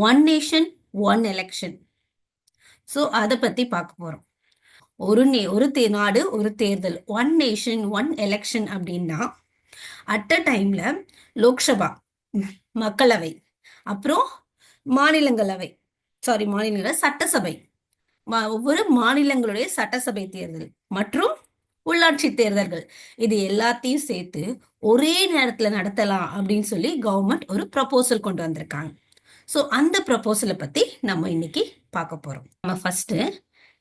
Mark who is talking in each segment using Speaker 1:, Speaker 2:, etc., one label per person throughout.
Speaker 1: One nation one election. So அதை பத்தி பார்க்க போறோம். ஒரு நாடு ஒரு தேர்தல், ஒன் நேஷன் ஒன் எலெக்ஷன் அப்படின்னா அட் அ டைம்ல லோக்சபா மக்களவை, அப்புறம் மாநிலங்களவை, சட்டசபை, ஒவ்வொரு மாநிலங்களுடைய சட்டசபை தேர்தல் மற்றும் உள்ளாட்சி தேர்தல்கள், இது எல்லாத்தையும் சேர்த்து ஒரே நேரத்துல நடத்தலாம் அப்படின்னு சொல்லி கவர்மெண்ட் ஒரு ப்ரப்போசல் கொண்டு வந்திருக்காங்க. ஸோ அந்த ப்ரப்போசலை பத்தி நம்ம இன்னைக்கு பார்க்க போறோம். நம்ம ஃபர்ஸ்ட்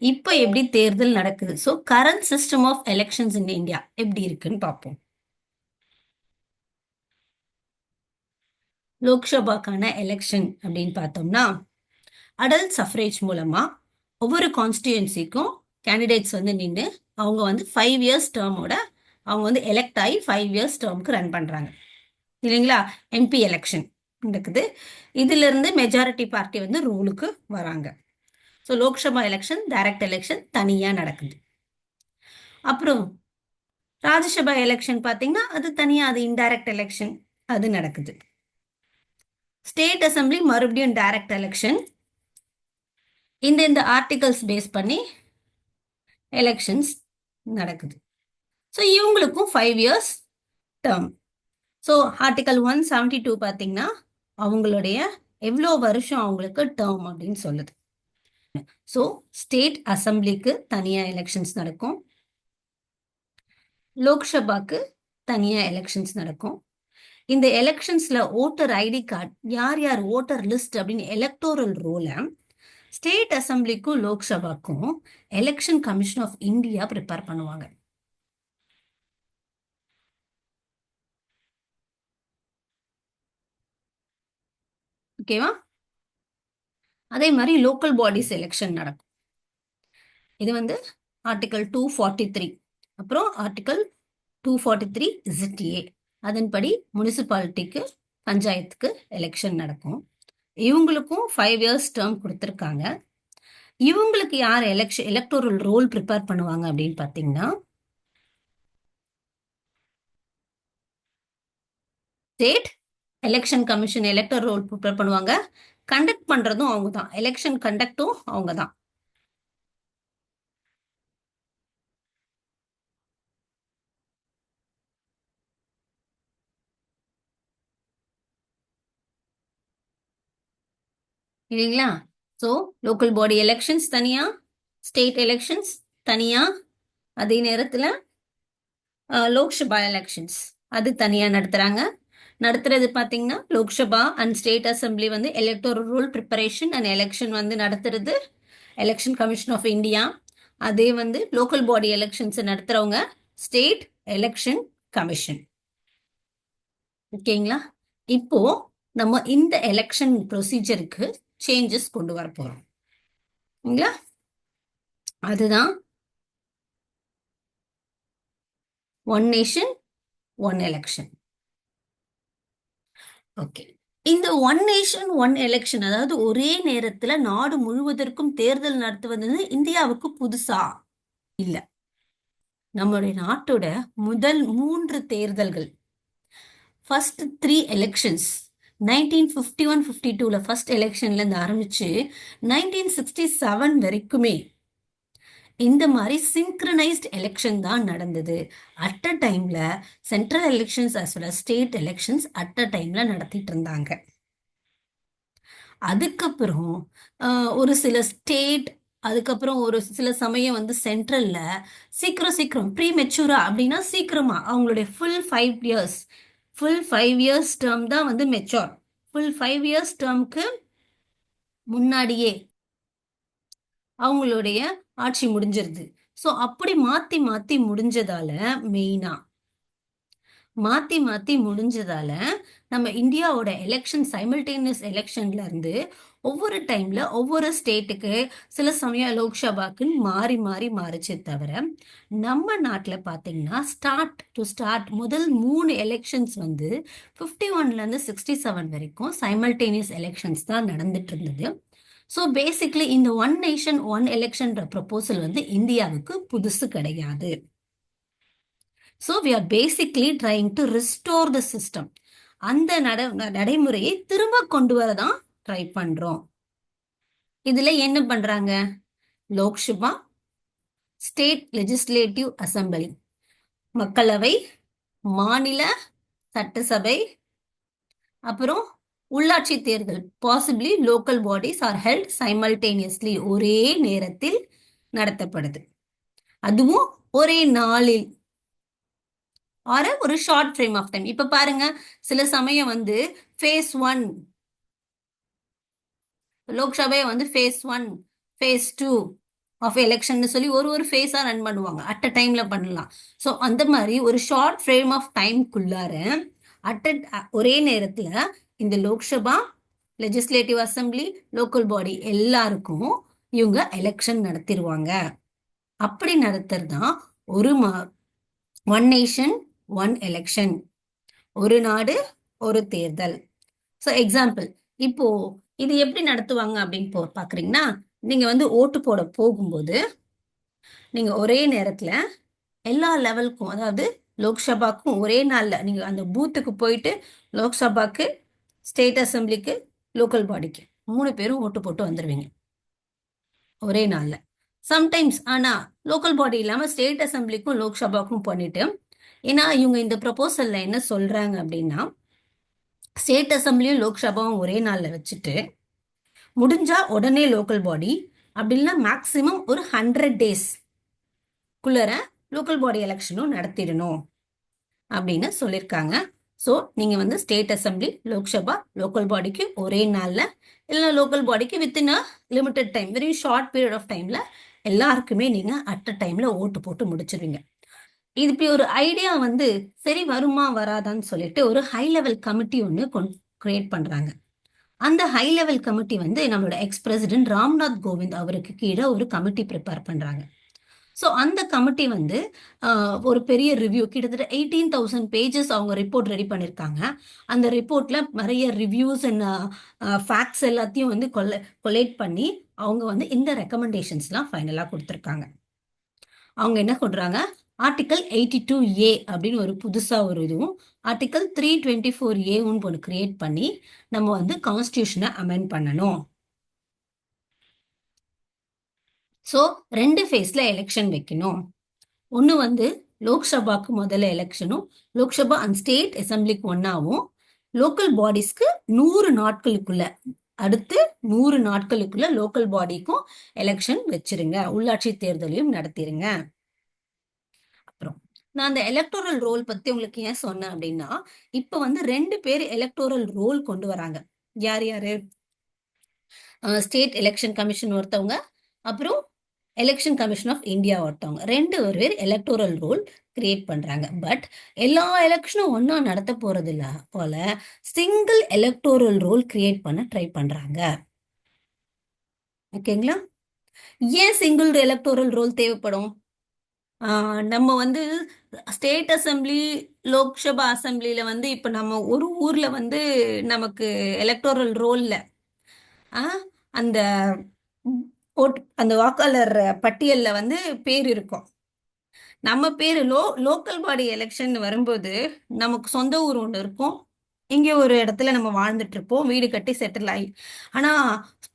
Speaker 1: இப்போ எப்படி தேர்தல் நடக்குது, so current system of elections in India எப்படி இருக்குன்னு பார்ப்போம். லோக்சபாக்கான எலெக்ஷன் அப்படின்னு பார்த்தோம்னா அடல்ட் சஃப்ரேஜ் மூலமா ஒவ்வொரு கான்ஸ்டியூன்சிக்கும் கேண்டிடேட்ஸ் வந்து நின்று அவங்க வந்து 5 இயர்ஸ் டேர்மோட அவங்க வந்து எலெக்ட் ஆகி 5 இயர்ஸ் டேர்முக்கு ரன் பண்றாங்க இல்லைங்களா. எம்பி எலெக்ஷன் நடக்குது. இதுல இருந்து மெஜாரிட்டி பார்ட்டி வந்து ரூலுக்கு வராங்க. So Lok Sabha election direct election தனியா நடக்குது. அப்புறம் ராஜ்யசபா எலெக்ஷன் பார்த்தீங்கன்னா அது தனியா, அது இன்டைரக்ட் எலெக்ஷன் அது நடக்குது. ஸ்டேட் அசம்பிளி மறுபடியும் டைரக்ட் எலெக்ஷன். இந்த ஆர்டிகல்ஸ் பேஸ் பண்ணி எலெக்ஷன்ஸ் நடக்குது. ஸோ இவங்களுக்கும் 5 இயர்ஸ் டேர்ம். ஸோ ஆர்டிகல் 172 பார்த்தீங்கன்னா அவங்களுடைய எவ்வளோ வருஷம் அவங்களுக்கு டேர்ம் அப்படின்னு சொல்லுது. ஸோ ஸ்டேட் அசம்பிளிக்கு தனியா எலெக்ஷன்ஸ் நடக்கும், லோக்சபாக்கு தனியா எலெக்ஷன்ஸ் நடக்கும். இந்த எலெக்ஷன்ஸ்ல ஓட்டர் ஐடி கார்டு, யார் யார் ஓட்டர் லிஸ்ட் அப்படின்னு எலக்டோரல் ரோல ஸ்டேட் அசம்பிளிக்கும் லோக்சபாக்கும் election commission of India prepare பண்ணுவாங்க. ஓகேவா? அதே மாதிரி லோக்கல் பாடிஸ் எலெக்ஷன் நடக்கும். இது வந்து ஆர்டிகல் 243, அப்புறம் ஆர்டிகல் 243 ZA, அதன்படி முனிசிபாலிட்டிக்கு பஞ்சாயத்துக்கு எலெக்ஷன் நடக்கும். இவங்களுக்கும் 5 இயர்ஸ் டேர்ம் கொடுத்துருக்காங்க. இவங்களுக்கு யார் எலக்டோரல் ரோல் ப்ரிப்பேர் பண்ணுவாங்க அப்படின்னு பார்த்தீங்கன்னா state election commission electoral roll prepare பண்ணுவாங்க. கண்டக்ட் பண்றதும் அவங்க தான், எலெக்ஷன் கண்டக்டும் அவங்க தான். இல்லைங்களா? ஸோ லோக்கல் பாடி எலெக்ஷன்ஸ் தனியா, ஸ்டேட் எலெக்ஷன்ஸ் தனியா, அதே நேரத்தில் லோக்சபா எலெக்ஷன்ஸ் அது தனியா நடத்துறது பார்த்தீங்கன்னா லோக்சபா அண்ட் ஸ்டேட் அசம்பிளி வந்து electoral roll preparation and election வந்து நடத்துறது எலெக்ஷன் கமிஷன் ஆஃப் இந்தியா. அதே வந்து லோக்கல் பாடி எலெக்ஷன்ஸ் நடத்துறவங்க ஸ்டேட் எலெக்ஷன் கமிஷன். ஓகேங்களா? இப்போ நம்ம இந்த எலெக்ஷன் ப்ரொசீஜருக்கு சேஞ்சஸ் கொண்டு வர போறோம். அதுதான் one nation one election. Okay, இந்த ஒன் நேஷன் ஒன் எலெக்ஷன், அதாவது ஒரே நேரத்துல நாடு முழுவதற்கும் தேர்தல் நடத்துவது இந்தியாவுக்கு புதுசா இல்ல. நம்மளுடைய நாட்டோட முதல் 3 தேர்தல்கள், ஃபர்ஸ்ட் 3 எலெக்ஷன்ஸ் 1951-52 ஃபர்ஸ்ட் எலெக்ஷன்ல இருந்து ஆரம்பிச்சு 1967 வரைக்குமே இந்த மாதிரி சிங்க்ரனைஸ்ட் எலெக்ஷன் தான் நடந்தது. அட் அ டைம்ல central elections as well state elections at a டைம்ல நடத்திட்டு இருந்தாங்க. அதுக்கப்புறம் ஒரு சில ஸ்டேட், அதுக்கப்புறம் ஒரு சில சமயம் வந்து சென்ட்ரல்ல சீக்கிரம் ப்ரீ மெச்சூரா அப்படின்னா சீக்கிரமா அவங்களுடைய ஃபுல் 5 இயர்ஸ் டேர்ம் தான் வந்து மெச்சூர். ஃபுல் 5 இயர்ஸ் டேர்முக்கு முன்னாடியே அவங்களுடைய ஆட்சி முடிஞ்சிருது. ஸோ அப்படி மாத்தி மாத்தி முடிஞ்சதால நம்ம இந்தியாவோட எலெக்ஷன் சைமல்டேனியஸ் எலெக்ஷன்ல இருந்து ஒவ்வொரு டைம்ல ஒவ்வொரு ஸ்டேட்டுக்கு சில சமயம் லோக்சபாக்குன்னு மாறி மாறி மாறிச்சே தவிர நம்ம நாட்டில் பார்த்தீங்கன்னா ஸ்டார்ட் முதல் 3 எலெக்ஷன்ஸ் வந்து 51ல இருந்து 67 வரைக்கும் சைமல்டேனியஸ் எலெக்ஷன்ஸ் தான் நடந்துட்டு இருந்தது. ஸோ பேசிக்லி இந்த ஒன் நேஷன் ஒன் எலெக்ஷன்ற ப்ரொபோசல் வந்து இந்தியாவுக்கு புதுசு கிடையாது. So we are basically trying to restore the system. அந்த நடைமுறையை திரும்ப கொண்டு வரதான் ட்ரை பண்றோம். இதுல என்ன பண்றாங்க? லோக்சபா, ஸ்டேட் லெஜிஸ்லேட்டிவ் அசம்பிளி, மக்களவை, மாநில சட்டசபை, அப்புறம் உள்ளாட்சி தேர்தல், possibly local bodies R held simultaneously, ஒரே நேரத்தில் நடத்தப்படுது. அதுவும் ஒரே நாளில், ஆர் ஒரு ஷார்ட் ஃப்ரேம் ஆஃப் டைம். இப்ப பாருங்க, சில சமயம் வந்து ஃபேஸ் 1 லோக்சபையை வந்து ஃபேஸ் 1, ஃபேஸ் 2 ஆஃப் எலெக்ஷன் சொல்லி ஒரு ஒரு ஃபேஸா ரன் பண்ணுவாங்க. அட் அ டைம்ல பண்ணலாம். ஸோ அந்த மாதிரி ஒரு ஷார்ட் ஃப்ரேம் ஆஃப் டைம்குள்ளார ஒரே நேரத்துல இந்த Lok Sabha, legislative assembly, local body எல்லாருக்கும் இவங்க எலெக்ஷன் நடத்திடுவாங்க. அப்படி நடத்துறது தான் ஒரு ஒன் நேஷன் ஒன் எலெக்ஷன், ஒரு நாடு ஒரு தேர்தல். ஸோ எக்ஸாம்பிள், இப்போ இது எப்படி நடத்துவாங்க அப்படின்னு பாக்குறீங்கன்னா, நீங்க வந்து ஓட்டு போட போகும்போது நீங்க ஒரே நேரத்துல எல்லா லெவலுக்கும், அதாவது லோக்சபாக்கும் ஒரே நாள்ல நீங்க அந்த பூத்துக்கு போயிட்டு லோக்சபாக்கு, ஸ்டேட் அசம்பிளிக்கு, லோக்கல் பாடிக்கு 3 பேரும் ஓட்டு போட்டு வந்துருவீங்க ஒரே நாள்ல. சம்டைம்ஸ் ஆனா லோக்கல் பாடி இல்லாம ஸ்டேட் அசம்பிளிக்கும் லோக்சபாக்கும் பண்ணிட்டு, ஏன்னா இவங்க இந்த ப்ரொபோசல்ல என்ன சொல்றாங்க அப்படின்னா, ஸ்டேட் அசம்பிளியும் லோக்சபாவும் ஒரே நாள்ல வச்சுட்டு முடிஞ்சா உடனே லோக்கல் பாடி, அப்படி இல்லைன்னா மேக்சிமம் ஒரு 100 days குள்ளர லோக்கல் பாடி எலெக்ஷனும் நடத்திடணும் அப்படின்னு சொல்லியிருக்காங்க. ஸோ நீங்க வந்து ஸ்டேட் அசம்பிளி, லோக்சபா, லோக்கல் பாடிக்கு ஒரே நாள்ல, இல்லைன்னா லோக்கல் பாடிக்கு within a limited time, very short period of டைம்ல எல்லாருக்குமே நீங்க அட் அ டைம்ல ஓட்டு போட்டு முடிச்சிருவீங்க. இது இப்படி ஒரு ஐடியா வந்து சரி வருமா வராதான்னு சொல்லிட்டு ஒரு ஹை லெவல் கமிட்டி ஒன்று கிரியேட் பண்றாங்க. அந்த ஹை லெவல் கமிட்டி வந்து நம்மளோட எக்ஸ் பிரசிடென்ட் ராம்நாத் கோவிந்த் அவருக்கு கீழே ஒரு கமிட்டி ப்ரிப்பேர் பண்றாங்க. ஸோ அந்த கமிட்டி வந்து ஒரு பெரிய ரிவ்யூ, கிட்டத்தட்ட 18,000 பேஜஸ் அவங்க ரிப்போர்ட் ரெடி பண்ணியிருக்காங்க. அந்த ரிப்போர்ட்ல நிறைய ரிவ்யூஸ் அண்ட் ஃபேக்ட்ஸ் எல்லாத்தையும் வந்து கொலேட் பண்ணி அவங்க வந்து இந்த ரெக்கமெண்டேஷன்ஸ்லாம் ஃபைனலாக கொடுத்துருக்காங்க. அவங்க என்ன கொடுறாங்க, ஆர்டிகல் 82A அப்படின்னு ஒரு புதுசா ஒரு இதுவும், ஆர்டிகல் 324A ஒன்று கிரியேட் பண்ணி நம்ம வந்து கான்ஸ்டியூஷனை அமெண்ட் பண்ணணும். ஸோ 2 ஃபேஸ்ல எலெக்ஷன் வைக்கணும். ஒன்று வந்து லோக்சபாக்கு முதல்ல எலெக்ஷனும், லோக்சபா அண்ட் ஸ்டேட் அசம்பிளிக்கு ஒன்னாவும், லோக்கல் பாடிஸ்க்கு 100 நாட்களுக்குள்ள, அடுத்து 100 நாட்களுக்குள்ள லோக்கல் பாடிக்கும் எலெக்ஷன் வச்சிருங்க, உள்ளாட்சி தேர்தலையும் நடத்திருங்க. அப்புறம் நான் அந்த எலக்டோரல் ரோல் பத்தி உங்களுக்கு ஏன் சொன்னேன் அப்படின்னா, இப்ப வந்து 2 பேர் எலக்டோரல் ரோல் கொண்டு வராங்க. யார் யாரு? ஸ்டேட் எலெக்ஷன் கமிஷன் ஒருத்தவங்க, அப்புறம் எலெக்ஷன் கமிஷன் ஆஃப் இந்தியா ஒருத்தவங்க, 2 பேர் எலக்டோரல் ரோல் கிரியேட் பண்றாங்க. பட் எல்லா எலெக்ஷனும் ஒன்னா நடத்த போறது இல்ல போல சிங்கிள் எலக்டோரல் ரோல் கிரியேட் பண்ண ட்ரை பண்றாங்க. ஓகேங்களா? ஏன் சிங்கிள் எலக்டோரல் ரோல் தேவைப்படும்? நம்ம வந்து ஸ்டேட் அசம்பிளி, லோக்சபா அசம்பிளில வந்து இப்ப நம்ம ஒரு ஊர்ல வந்து நமக்கு எலக்டோரல் ரோல்ல அந்த அந்த வாக்காளர் பட்டியல்ல வந்து பேர் இருக்கும். நம்ம பேரு லோக்கல் பாடி எலெக்ஷன் வரும்போது நமக்கு சொந்த ஊர் ஒன்று இருக்கும். இங்கே ஒரு இடத்துல நம்ம வாழ்ந்துட்டு இருப்போம், வீடு கட்டி செட்டில் ஆகி. ஆனா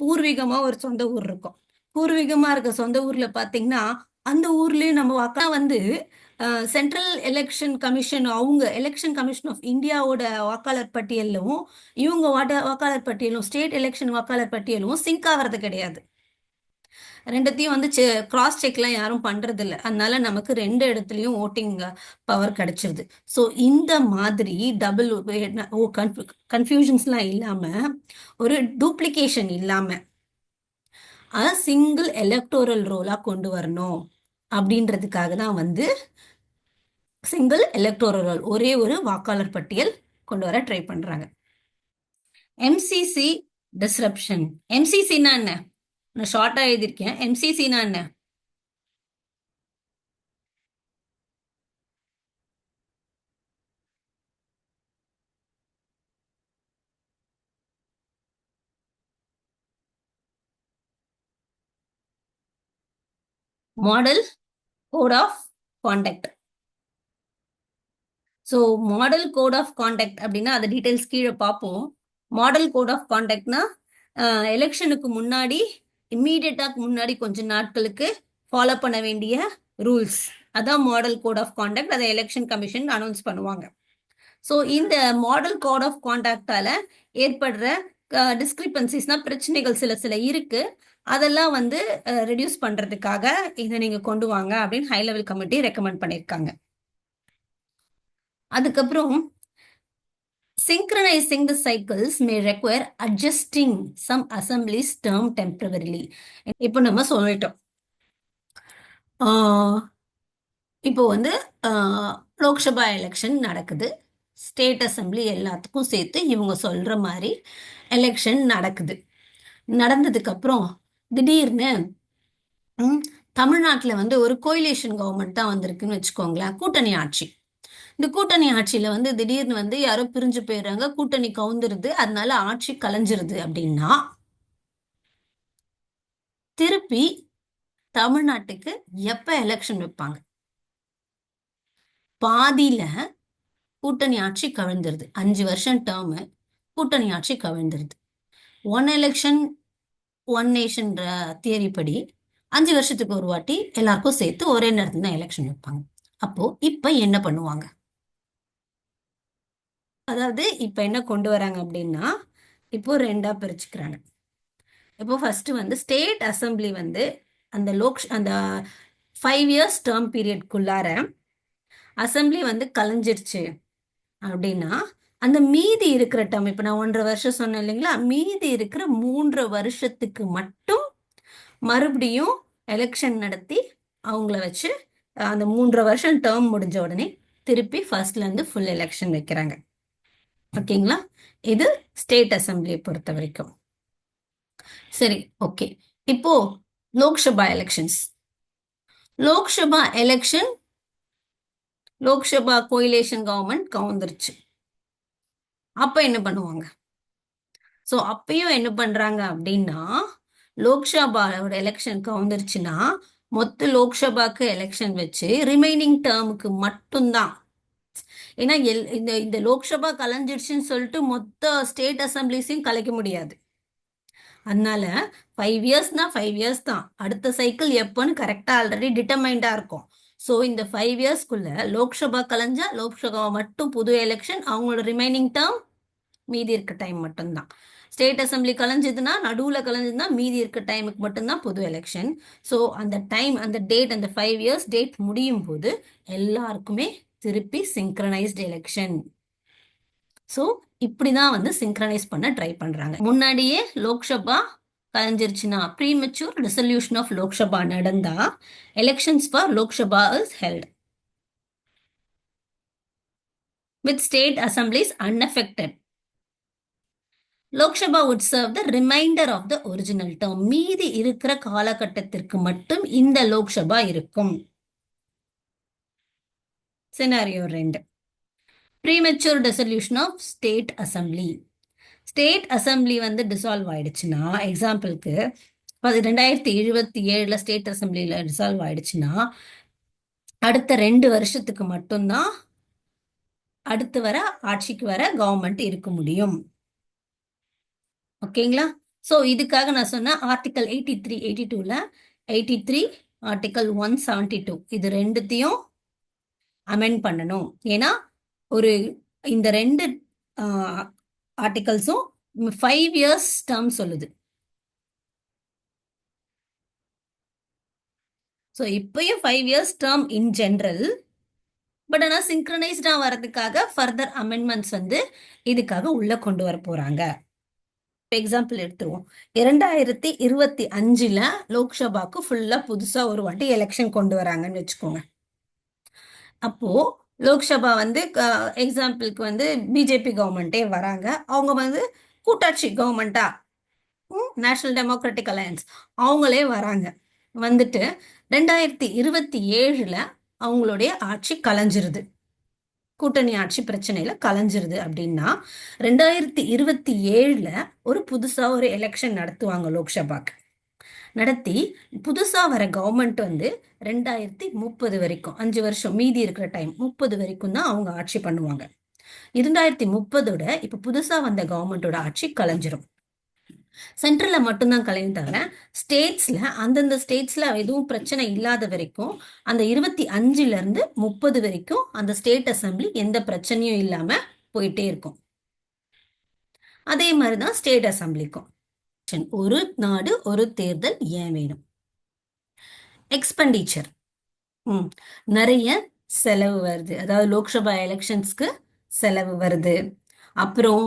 Speaker 1: பூர்வீகமா ஒரு சொந்த ஊர் இருக்கும். பூர்வீகமா இருக்க சொந்த ஊர்ல பாத்தீங்கன்னா அந்த ஊர்லயும் நம்ம வாக்கா வந்து சென்ட்ரல் எலெக்ஷன் கமிஷன், அவங்க எலெக்ஷன் கமிஷன் ஆஃப் இந்தியாவோட வாக்காளர் பட்டியலும் இவங்க வாக்காளர் பட்டியலும், ஸ்டேட் எலெக்ஷன் வாக்காளர் பட்டியலும் சிங்க் ஆகிறது கிடையாது. ரெண்டத்தையும் வந்து கிராஸ் செக்லாம் யாரும் பண்றது இல்லை. அதனால நமக்கு 2 இடத்துலயும் ஓட்டிங் பவர் கிடைச்சிருது. ஸோ இந்த மாதிரி டபுள் கன்ஃபியூஷன்ஸ்லாம் இல்லாம, ஒரு டூப்ளிகேஷன் இல்லாம சிங்கிள் எலக்டோரல் ரோலா கொண்டு வரணும் அப்படின்றதுக்காக தான் வந்து சிங்கிள் எலக்டோரல் ரோல், ஒரே ஒரு வாக்காளர் பட்டியல் கொண்டு வர ட்ரை பண்றாங்க. MCC disruption. எம்சிசின்னா என்ன? நான் ஷார்ட்டா எழுதியிருக்கேன். எம்சிசினா என்ன? Model code of conduct. So model code of conduct அப்படின்னா அது டீடைல்ஸ் கீழே பார்ப்போம். மாடல் கோட் ஆஃப் கான்டக்ட்னா எலெக்ஷனுக்கு முன்னாடி இம்மீடியட்டாக்கு முன்னாடி கொஞ்ச நாட்களுக்கு ஃபாலோ பண்ண வேண்டிய ரூல்ஸ், அதான் மாடல் கோட் ஆஃப் கான்டாக்ட். அதை எலெக்ஷன் கமிஷன் அனௌன்ஸ் பண்ணுவாங்க. ஸோ இந்த மாடல் கோட் ஆஃப் கான்டாக்டால ஏற்படுற டிஸ்கிரிபன்சிஸ்னா பிரச்சனைகள் சில சில இருக்கு. அதெல்லாம் வந்து ரெடியூஸ் பண்றதுக்காக இதை நீங்க கொண்டு வாங்க அப்படின்னு ஹை லெவல் கமிட்டி ரெக்கமெண்ட் பண்ணியிருக்காங்க. அதுக்கப்புறம் synchronizing the cycles may require adjusting some assemblies term temporarily. இப்போ நம்ம சொல்லிட்டோம், இப்போ வந்து லோக்சபா எலெக்ஷன் நடக்குது, ஸ்டேட் அசம்பிளி எல்லாத்துக்கும் சேர்த்து இவங்க சொல்ற மாதிரி எலெக்ஷன் நடக்குது. நடந்ததுக்கு அப்புறம் திடீர்னு தமிழ்நாட்டில் வந்து ஒரு கோயிலேஷன் கவர்மெண்ட் தான் வந்திருக்குன்னு வச்சுக்கோங்களேன், கூட்டணி ஆட்சி. இந்த கூட்டணி ஆட்சியில வந்து திடீர்னு வந்து யாரோ பிரிஞ்சு போயிடுறாங்க, கூட்டணி கவுந்துருது, அதனால ஆட்சி கலைஞ்சிருது அப்படின்னா திருப்பி தமிழ்நாட்டுக்கு எப்ப எலெக்ஷன் வைப்பாங்க? பாதியில கூட்டணி ஆட்சி கவிழ்ந்துருது, 5 வருஷம் டேர்ம் கூட்டணி ஆட்சி கவிழ்ந்துருது. 1 எலெக்ஷன் 1 நேஷன் தியரி படி 5 வருஷத்துக்கு ஒரு வாட்டி எல்லாருக்கும் சேர்த்து ஒரே நேரத்துல தான் எலெக்ஷன் வைப்பாங்க. அப்போ இப்ப என்ன பண்ணுவாங்க? அதாவது இப்ப என்ன கொண்டு வராங்க அப்படின்னா, இப்போ 2ஆ பிரிச்சுக்கிறாங்க. இப்போ ஃபர்ஸ்ட் வந்து ஸ்டேட் அசம்பிளி வந்து அந்த 5 இயர்ஸ் டேர்ம் பீரியட்குள்ளார அசம்பிளி வந்து கலைஞ்சிருச்சு அப்படின்னா, அந்த மீதி இருக்கிற டேர்ம், இப்போ நான் 1.5 வருஷம் சொன்னேன் இல்லைங்களா, மீதி இருக்கிற 3 வருஷத்துக்கு மட்டும் மறுபடியும் எலெக்ஷன் நடத்தி அவங்கள வச்சு அந்த 3.5 வருஷம் டேர்ம் முடிஞ்ச உடனே திருப்பி ஃபர்ஸ்ட்ல இருந்து ஃபுல் எலெக்ஷன் வைக்கிறாங்க. ஓகேங்களா? இது ஸ்டேட் அசம்பிளியை பொறுத்த வரைக்கும். சரி, ஓகே. இப்போ Lok Sabha elections, Lok Sabha election, Lok Sabha coalition government கவுந்துருச்சு. அப்ப என்ன பண்ணுவாங்க? ஸோ அப்பயும் என்ன பண்றாங்க அப்படின்னா, லோக்சபாவோட எலெக்ஷன் கவுந்துருச்சுன்னா மொத்த லோக்சபாக்கு எலெக்ஷன் வச்சு ரிமைனிங் டேர்முக்கு மட்டும்தான். ஏன்னா இந்த லோக்சபா கலைஞ்சிருச்சுன்னு சொல்லிட்டு மொத்த ஸ்டேட் அசம்பிளிஸையும் கலைக்க முடியாது. அதனால 5 இயர்ஸ்னா 5 இயர்ஸ் தான், அடுத்த சைக்கிள் எப்போன்னு கரெக்டா ஆல்ரெடி டிட்டர்மைண்டா இருக்கும். ஸோ இந்த 5 இயர்ஸ்க்குள்ள லோக்சபா கலைஞ்சா லோக்சபா மட்டும் புது எலெக்ஷன், அவங்களோட ரிமைனிங் டேர்ம் மீதி இருக்க டைம் மட்டும்தான். ஸ்டேட் அசம்பிளி கலைஞ்சதுன்னா நடுவில் கலைஞ்சதுன்னா மீதி இருக்க டைமுக்கு மட்டும்தான் புது எலெக்ஷன். ஸோ அந்த டைம், அந்த டேட், அந்த 5 இயர்ஸ் டேட் முடியும் போது எல்லாருக்குமே திருப்பி சிங்க்ரனைஸ்ட் எலெக்ஷன். ஸோ இப்படிதான் வந்து சிங்க்ரனைஸ் பண்ண ட்ரை பண்றாங்க. முன்னாடியே லோக்சபா கலைஞ்சிருச்சுன்னா ப்ரீமெச்சூர் டிசல்யூஷன் ஆஃப் லோக்சபா நடந்தா elections for Lok Sabha is held with state assemblies unaffected. Lok Sabha would serve the remainder of the original term. மீதி இருக்கிற காலகட்டத்திற்கு மட்டும் இந்த லோக்சபா இருக்கும். Scenario 2, premature dissolution of state assembly. State assembly வந்து டிசால்வ் ஆயிடுச்சுன்னா, எக்ஸாம்பிளுக்கு 2077 ஸ்டேட் அசம்பிளியில டிசால்வ் ஆயிடுச்சுன்னா அடுத்த 2 வருஷத்துக்கு மட்டும்தான் அடுத்து வர ஆட்சிக்கு வர கவர்மெண்ட் இருக்க முடியும். ஓகேங்களா? ஸோ இதுக்காக நான் சொன்ன ஆர்டிகல் 83, 82ல 83, ஆர்டிகல் 172 இது ரெண்டுத்தையும் அமெண்ட் பண்ணணும். ஏன்னா ஒரு இந்த 2 ஆர்டிகல்ஸும் 5 இயர்ஸ் டேர்ம் சொல்லுது. ஸோ இப்பயும் 5 years term in general, but ஆனால் சிங்க்ரனைஸ்டா வர்றதுக்காக ஃபர்தர் அமெண்ட்மெண்ட்ஸ் வந்து இதுக்காக உள்ள கொண்டு வர போறாங்க. எக்ஸாம்பிள் எடுத்துருவோம். 2025ல லோக்சபாக்கு ஃபுல்லா புதுசா ஒரு வாட்டி எலெக்ஷன் கொண்டு வராங்கன்னு வச்சுக்கோங்க. அப்போ லோக்சபா வந்து எக்ஸாம்பிளுக்கு வந்து பிஜேபி கவர்மெண்டே வராங்க, அவங்க வந்து கூட்டாட்சி கவர்மெண்டா, நேஷனல் டெமோக்ராட்டிக் அலையன்ஸ் அவங்களே வராங்க. வந்துட்டு 2027ல அவங்களுடைய ஆட்சி கலைஞ்சிருது, கூட்டணி ஆட்சி பிரச்சனையில கலைஞ்சிருது அப்படின்னா 2027ல ஒரு புதுசா ஒரு எலெக்ஷன் நடத்துவாங்க லோக்சபாக்கு. நடத்தி புதுசா வர கவர்மெண்ட் வந்து 2030 வரைக்கும், 5 வருஷம் மீதி இருக்கிற டைம் 30 வரைக்கும் தான் அவங்க ஆட்சி பண்ணுவாங்க. 2030ஓட இப்ப புதுசா வந்த கவர்மெண்டோட ஆட்சி கலைஞ்சிரும். சென்ட்ரல்ல மட்டும்தான் கலையும் தவிர ஸ்டேட்ஸ்ல அந்தந்த ஸ்டேட்ஸ்ல எதுவும் பிரச்சனை இல்லாத வரைக்கும் அந்த 25ல இருந்து 30 வரைக்கும் அந்த ஸ்டேட் அசெம்பிளி எந்த பிரச்சனையும் இல்லாம போயிட்டே இருக்கும். அதே மாதிரிதான் ஸ்டேட் அசெம்பிளிக்கும். ஒரு நாடு ஒரு தேர்தல் ஏன் வேணும்? எக்ஸ்பெண்டிச்சர். நிறைய செலவு வருது. அதாவது லோக்சபா எலெக்ஷன்ஸ்க்கு செலவு வருது. அப்புறம்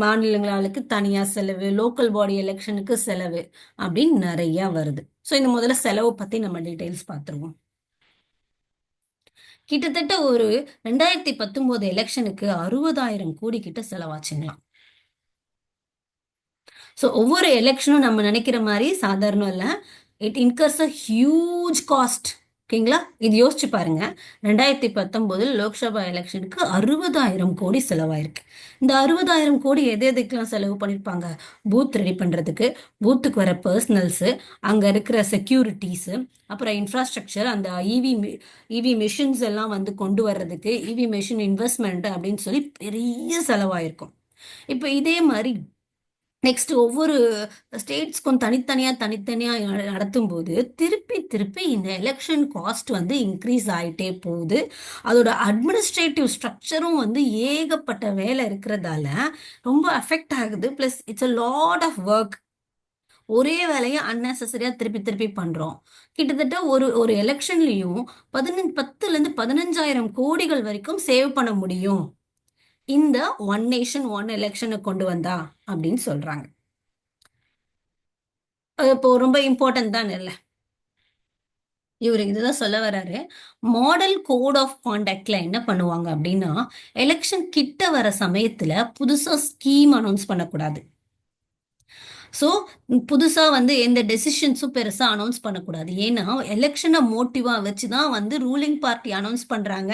Speaker 1: மாநிலங்களுக்கு தனியா செலவு, லோக்கல் பாடி எலெக்ஷனுக்கு செலவு அப்படின்னு நிறைய வருது. ஸோ இந்த முதல்ல செலவு பத்தி நம்ம டீடைல்ஸ் பார்த்துருவோம். கிட்டத்தட்ட ஒரு 2019 எலெக்ஷனுக்கு 60,000 கோடி கிட்ட செலவாச்சுங்களாம். ஸோ ஒவ்வொரு எலெக்ஷனும் நம்ம நினைக்கிற மாதிரி சாதாரணம் இல்லை. It incurs a huge cost. ஓகேங்களா? இது யோசிச்சு பாருங்க. 2019 லோக்சபா எலெக்ஷனுக்கு 60,000 கோடி செலவாயிருக்கு. இந்த 60,000 கோடி எது எதுக்கெல்லாம் செலவு பண்ணிருப்பாங்க? பூத் ரெடி பண்றதுக்கு, பூத்துக்கு வர பர்சனல்ஸ், அங்க இருக்கிற செக்யூரிட்டிஸ், அப்புறம் இன்ஃப்ராஸ்ட்ரக்சர், அந்த இவி மிஷின்ஸ் எல்லாம் வந்து கொண்டு வர்றதுக்கு, இவி மிஷின் இன்வெஸ்ட்மெண்ட் அப்படின்னு சொல்லி பெரிய செலவாயிருக்கும். இப்போ இதே மாதிரி நெக்ஸ்ட் ஒவ்வொரு ஸ்டேட்ஸ்க்கும் தனித்தனியா நடத்தும் போது திருப்பி திருப்பி இந்த எலெக்ஷன் காஸ்ட் வந்து இன்க்ரீஸ் ஆயிட்டே போகுது. அதோட அட்மினிஸ்ட்ரேட்டிவ் ஸ்ட்ரக்சரும் வந்து ஏகப்பட்ட வேலை இருக்கிறதால ரொம்ப அஃபெக்ட் ஆகுது. Plus it's a lot of work. ஒரே வேலையை அன்னெசரியா திருப்பி திருப்பி பண்றோம். கிட்டத்தட்ட ஒரு ஒரு எலெக்ஷன்லயும் 10ல இருந்து 15,000 கோடிகள் வரைக்கும் சேவ் பண்ண முடியும் இந்த ஒன் நேஷன் ஒன் எலெக்ஷனை கொண்டு வந்தா அப்படின்னு சொல்றாங்க. இப்போ ரொம்ப இம்பார்ட்டன்ட் தான் இல்ல. இவரு இதுதான் சொல்ல வர்றாரு. மாடல் கோட் ஆஃப் கான்டாக்ட்ல என்ன பண்ணுவாங்க அப்படின்னா, எலெக்ஷன் கிட்ட வர சமயத்துல புதுசா ஸ்கீம் அனௌன்ஸ் பண்ணக்கூடாது. ஸோ புதுசா வந்து எந்த டெசிஷன்ஸும் பெருசா அனௌன்ஸ் பண்ணக்கூடாது. ஏன்னா எலெக்ஷனை மோட்டிவா வச்சுதான் வந்து ரூலிங் பார்ட்டி அனௌன்ஸ் பண்றாங்க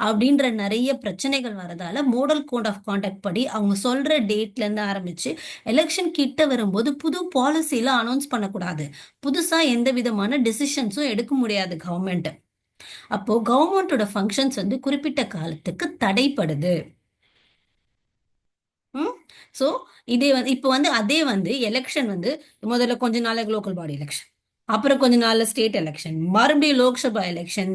Speaker 1: அப்படின்ற நிறைய பிரச்சனைகள் வரதால மோடல் கோட் ஆஃப் கான்டாக்ட் படி அவங்க சொல்ற டேட்ல இருந்து ஆரம்பிச்சு எலெக்ஷன் கிட்ட வரும்போது புது பாலிசில அனௌன்ஸ் பண்ணக்கூடாது. புதுசா எந்த விதமான டெசிஷன்ஸும் எடுக்க முடியாது கவர்மெண்ட். அப்போ கவர்மெண்டோட ஃபங்க்ஷன்ஸ் வந்து குறிப்பிட்ட காலத்துக்கு தடைப்படுது. ஸோ இதே வந்து இப்போ வந்து அதே வந்து எலெக்ஷன் வந்து முதல்ல கொஞ்ச நாளைக்கு லோக்கல் பாடி எலெக்ஷன், அப்புறம் கொஞ்ச நாள்ல ஸ்டேட் எலெக்ஷன், மறுபடியும் லோக்சபா எலெக்ஷன்